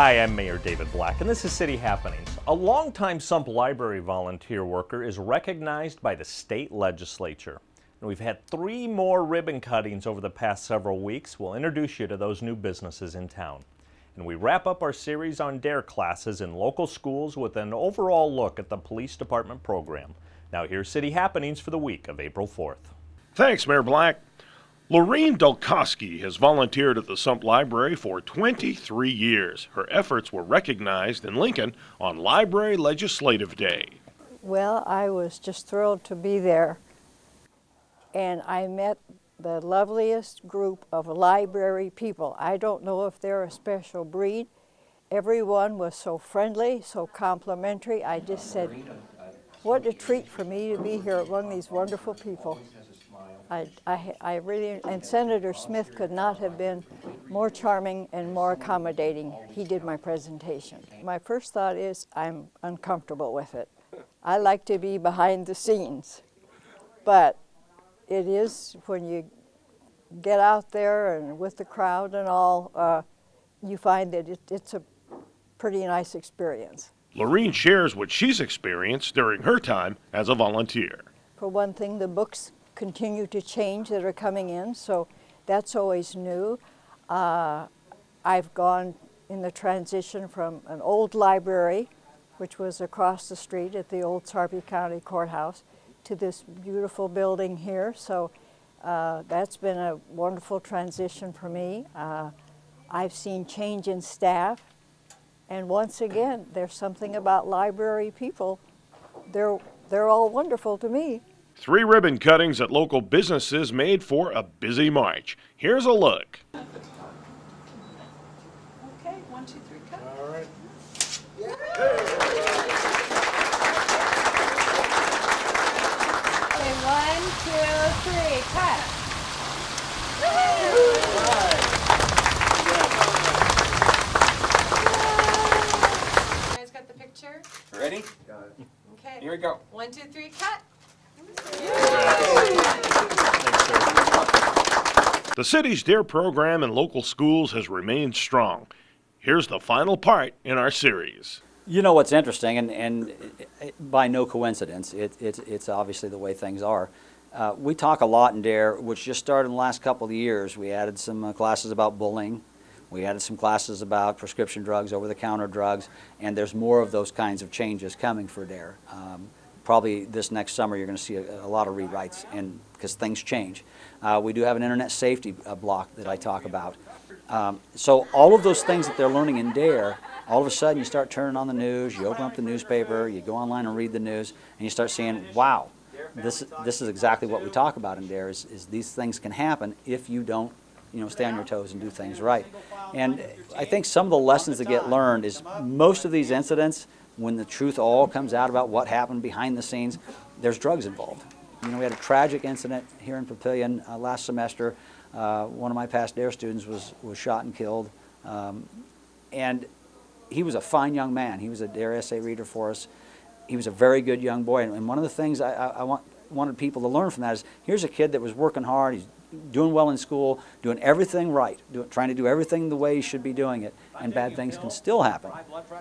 Hi, I'm Mayor David Black, and this is City Happenings. A longtime Sump Library volunteer worker is recognized by the state legislature. And we've had 3 more ribbon cuttings over the past several weeks. We'll introduce you to those new businesses in town. And we wrap up our series on D.A.R.E classes in local schools with an overall look at the police department program. Now here's City Happenings for the week of April 4th. Thanks, Mayor Black. Lorene Dulkoski has volunteered at the Sump Library for 23 years. Her efforts were recognized in Lincoln on Library Legislative Day. Well, I was just thrilled to be there, and I met the loveliest group of library people. I don't know if they're a special breed. Everyone was so friendly, so complimentary. I just said, what a treat for me to be here among these wonderful people. I really, and Senator Smith could not have been more charming and more accommodating. He did my presentation. My first thought is I'm uncomfortable with it. I like to be behind the scenes, but it is when you get out there and with the crowd and all, you find that it's a pretty nice experience. Lorene shares what she's experienced during her time as a volunteer. For one thing, the books continue to change that are coming in, so that's always new. I've gone in the transition from an old library, which was across the street at the old Sarpy County Courthouse, to this beautiful building here, so that's been a wonderful transition for me. I've seen change in staff, and once again, there's something about library people. They're all wonderful to me. 3 ribbon cuttings at local businesses made for a busy March. Here's a look. Okay, 1, 2, 3, cut. All right. Okay, 1, 2, 3, cut. You guys got the picture? Ready? Got it. Okay. Here we go. 1, 2, 3, cut. The city's D.A.R.E program in local schools has remained strong. Here's the final part in our series. You know what's interesting, and by no coincidence, it's obviously the way things are. We talk a lot in D.A.R.E, which just started in the last couple of years. We added some classes about bullying. We added some classes about prescription drugs, over-the-counter drugs, and there's more of those kinds of changes coming for D.A.R.E. Probably this next summer you're going to see a lot of rewrites, and because things change. We do have an internet safety block that I talk about. So all of those things that they're learning in D.A.R.E, all of a sudden you start turning on the news, you open up the newspaper, you go online and read the news, and you start saying, wow, this is exactly what we talk about in D.A.R.E, is these things can happen if you don't stay on your toes and do things right. And I think some of the lessons that get learned is most of these incidents, when the truth all comes out about what happened behind the scenes, there's drugs involved. We had a tragic incident here in Papillion last semester. One of my past D.A.R.E students was shot and killed. And he was a fine young man. He was a D.A.R.E essay reader for us. He was a very good young boy. And one of the things I wanted people to learn from that is, here's a kid that was working hard. He's doing well in school, doing everything right, trying to do everything the way he should be doing it, and bad things can still happen,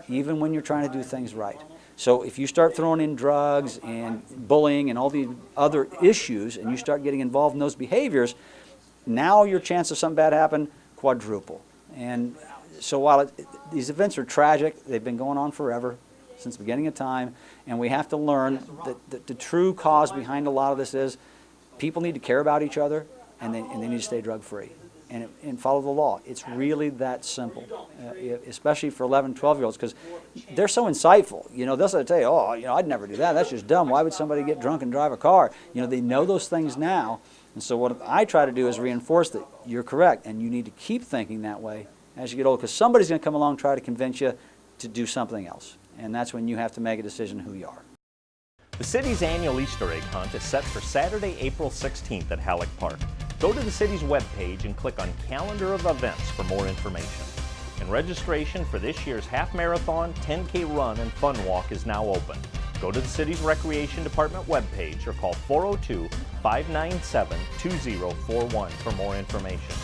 even when you're trying to do things right. So if you start throwing in drugs and bullying and all these other issues, and you start getting involved in those behaviors, now your chance of something bad happen quadruple. And so while these events are tragic, they've been going on forever, since the beginning of time, and we have to learn that the true cause behind a lot of this is people need to care about each other, and they need to stay drug-free and follow the law. It's really that simple, especially for 11, 12-year-olds, because they're so insightful. They'll tell you, oh, I'd never do that. That's just dumb. Why would somebody get drunk and drive a car? They know those things now, and so what I try to do is reinforce that you're correct, and you need to keep thinking that way as you get older, because somebody's going to come along and try to convince you to do something else, and that's when you have to make a decision who you are. The city's annual Easter egg hunt is set for Saturday, April 16th at Halleck Park. Go to the city's webpage and click on Calendar of Events for more information. And registration for this year's half marathon, 10K run, and fun walk is now open. Go to the city's Recreation Department webpage or call 402-597-2041 for more information.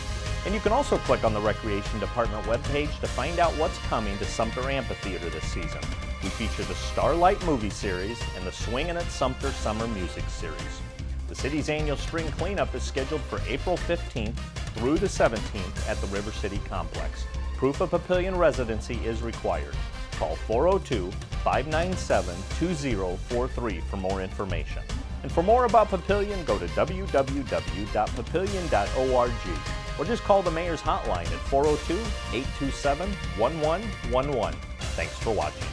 And you can also click on the Recreation Department webpage to find out what's coming to Sumter Amphitheater this season. We feature the Starlight movie series and the Swingin' at Sumter Summer Music Series. The city's annual spring cleanup is scheduled for April 15th through the 17th at the River City Complex. Proof of Papillion residency is required. Call 402-597-2043 for more information. And for more about Papillion, go to www.papillion.org or just call the Mayor's Hotline at 402-827-1111. Thanks for watching.